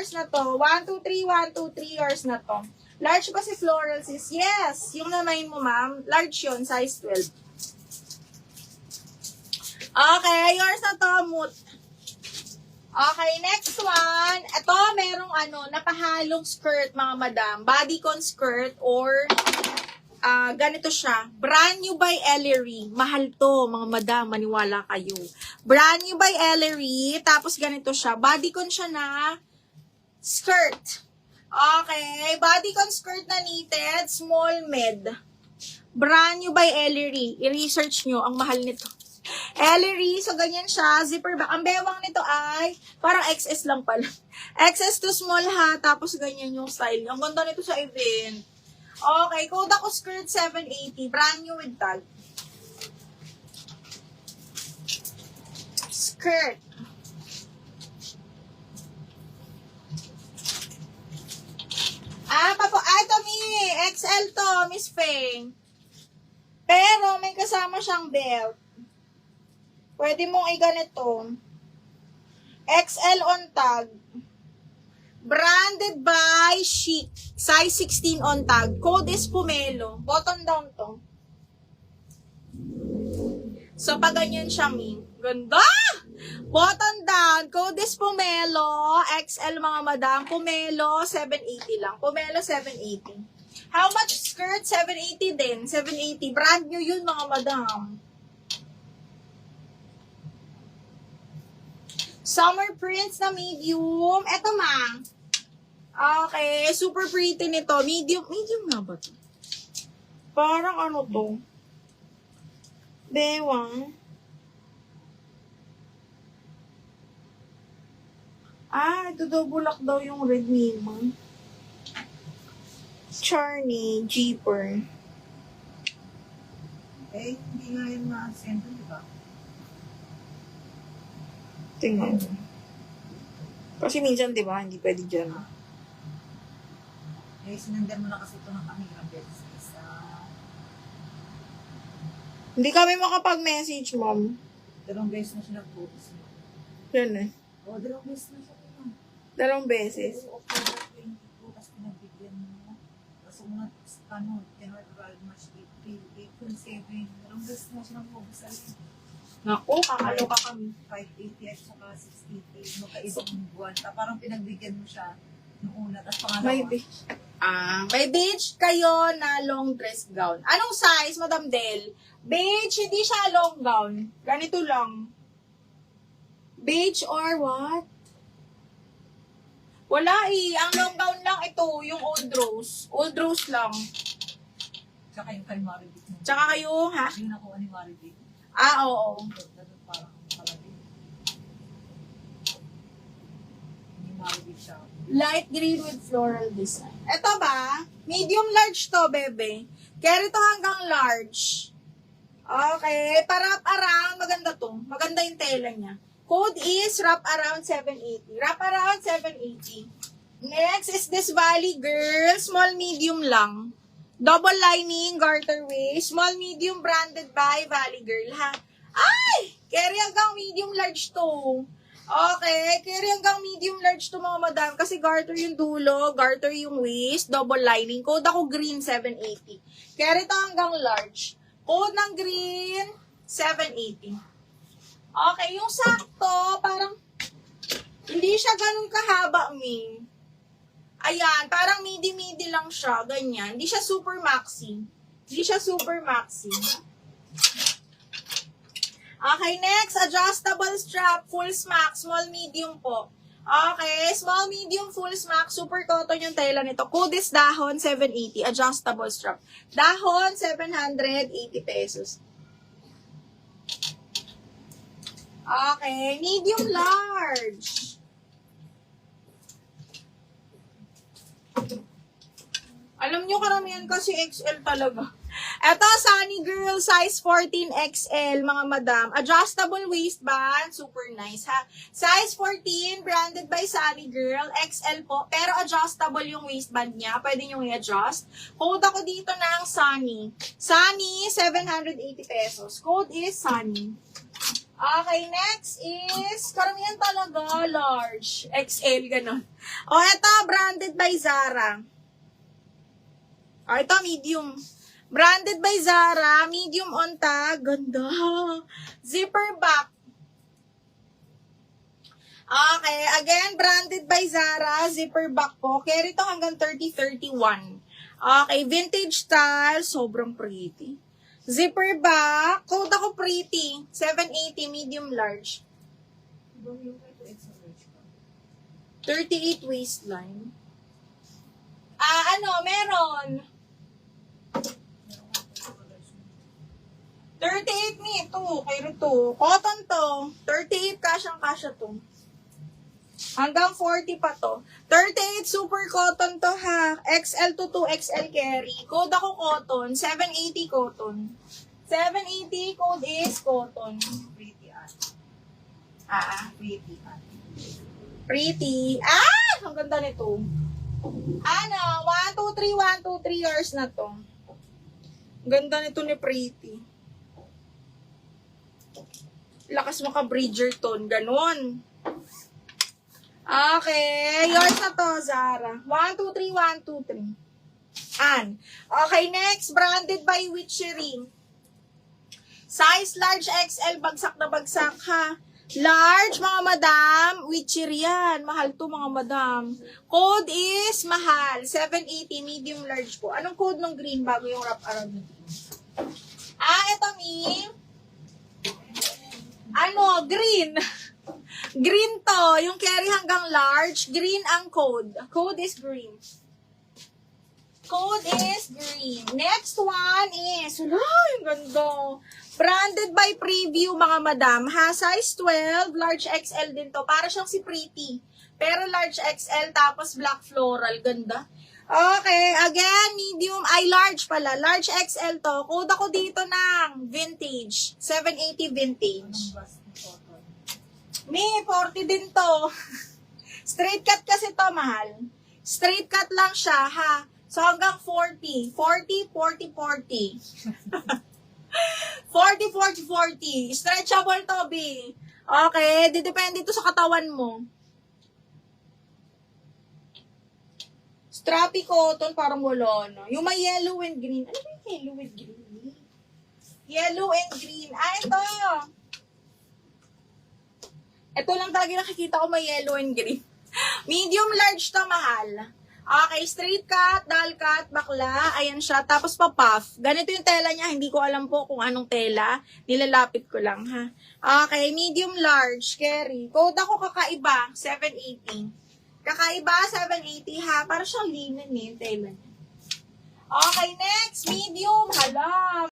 yours na to. 1, 2, 3, 1, 2, 3, yours na to. Large ba si floral sis? Yes. Yung namain mo, ma'am. Large yun, size 12. Okay, yours na to, moot. Okay, next one. Ito, merong napahalong skirt, mga madam. Bodycon skirt or ganito siya. Brand new by Ellery. Mahal to, mga madam. Maniwala kayo. Brand new by Ellery. Tapos ganito siya. Bodycon siya na skirt. Okay. Bodycon skirt na knitted. Small med. Brand new by Ellery. I-research nyo. Ang mahal nito. Ellery. So, ganyan siya. Zipper back. Ang bewang nito ay parang XS lang pala. XS to small ha. Tapos ganyan yung style. Ang ganda nito sa event. Okay, code ako skirt 780, brand new with tag. Skirt. Ito XL to, Miss Feng. Pero may kasama siyang belt. Pwede mong i-ganito. XL on tag. Branded by Chic. Size 16 on tag. Code is Pomelo. Button down to. So, pag ganyan siya, Ming. Ganda! Button down. Code is Pomelo. XL, mga madam. Pomelo, 780 lang. Pomelo, 780. How much skirt? 780 din. 780. Brand new yun, mga madam. Summer prints na medium. Eto, ma. Okay, super pretty nito. Medium na ba ito? Parang ano to? Bewang. Ito daw bulak daw yung red name. Charney, Jeeper. Hindi nga yun ma-send, di ba? Tingnan. Kasi minsan, di ba, hindi pwede dyan. Sinandan mo na kasi ito ng kanilang business. Hindi kami makapag-message, ma'am. Dalawang beses na siya nag-focus mo. Yan eh. Dalawang beses na siya. Dalawang beses. October 22, tapos pinagbigyan mo. Tapos mga, January, March, April 7. Dalawang beses na siya nag-focus sa rin. Naku, kakaloka kami. 580 at saka 680. Magkaibang buwan. Parang pinagbigyan mo siya noong una. Tapos pangalawa. May beige kayo na long dress gown. Anong size, Madam Del? Beige, hindi siya long gown. Ganito lang. Beige or what? Wala eh. Ang long gown lang ito, yung old rose. Old rose lang. Tsaka yung kay Maribit mo. Tsaka kayo, ha? Yung nakuha ni Maribit. Oo. Parang palagi. Hindi Maribit siya. Light green with floral design. Ito ba? Medium large to, bebe. Carry to hanggang large. Okay. Pa-wrap around. Maganda to. Maganda yung tela niya. Code is wrap around 780. Wrap around 780. Next is this Valley Girl. Small medium lang. Double lining, garter waist. Small medium branded by Valley Girl, ha? Ay! Carry hanggang medium large to. Okay, carry hanggang medium large to, mga madam. Kasi garter yung dulo, garter yung waist, double lining. Code ako green, 780. Carry to hanggang large. Code ng green, 780. Okay, yung sakto, parang hindi siya ganun kahaba, Ming. Ayan, parang midi-midi lang siya, ganyan. Hindi siya super maxi. Hindi siya super maxi. Okay, next, adjustable strap, full smack, small medium po. Okay, small medium, full smack, super cotton yung tela nito. Code is dahon, 780, adjustable strap. Dahon, 780 pesos. Okay, medium large. Alam nyo, karamihan kasi XL talaga. Eto, Sunny Girl, size 14XL, mga madam. Adjustable waistband, super nice, ha? Size 14, branded by Sunny Girl, XL po, pero adjustable yung waistband niya. Pwede nyo i-adjust. Code ako dito ng Sunny. Sunny, 780 pesos. Code is Sunny. Okay, next is, karamihan talaga, large. XL, ganun. O, eto, branded by Zara. O, ito, medium. Branded by Zara, medium on tag. Ganda. Zipper back. Okay, again, branded by Zara, zipper back po. Carry to hanggang 30-31. Okay, vintage style, sobrang pretty. Zipper back, code ako pretty, 780, medium large. Diba yung ito extra large ka? 38 waistline. Meron. Meron ka extra large mo. 38 ni ito, kay Rito. Cotton to. 38, kasyang-kasya to. Hanggang 40 pa to. 38 super cotton to ha. XL to 2XL carry. Code ako cotton. 780 cotton. 780 code is cotton. Pretty at. Pretty. Pretty at. Pretty. Ang ganda nito. 1, 2, 3, 1, 2, 3 years na to. Ang ganda nito ni Pretty. Lakas mo ka Bridgerton. Ganon. Okay. Yours na to, Zara. 1, 2, 3, 1, 2, 3. Okay, next. Branded by Witchery. Size large XL. Bagsak na bagsak, ha. Large, mga madam. Witchery yan. Mahal to, mga madam. Code is mahal. 780, medium large po. Anong code ng green bago yung wrap around nito? Ito, mi. Green. Green to. Yung carry hanggang large. Green ang code. Code is green. Code is green. Next one is, yung ganda. Branded by Preview, mga madam. Ha, size 12, large XL din to. Para siyang si Pretty. Pero large XL, tapos black floral. Ganda. Okay, again, medium, large pala. Large XL to. Code ako dito ng vintage. 780 vintage. Anong bust ni cotton? May 40 din to. Straight cut kasi to, mahal. Straight cut lang siya, ha. So, hanggang 40. 40, 40, 40. 40, 40, 40. Stretchable to, B. Okay, depende ito sa katawan mo. Strappy cotton, parang wala na. Yung may yellow and green. Ano ba yung yellow and green? Yellow and green. Ito. Ito lang talaga nakikita ko may yellow and green. Medium large to, mahal. Okay, straight cut, dull cut, bakla. Ayan siya. Tapos pa-puff. Ganito yung tela niya. Hindi ko alam po kung anong tela. Nilalapit ko lang, ha. Okay, medium large, carry. Code ako kakaiba, 780. Kakaiba, 780, ha. Para siyang linen eh, yung tela niya. Okay, next, medium. Hala,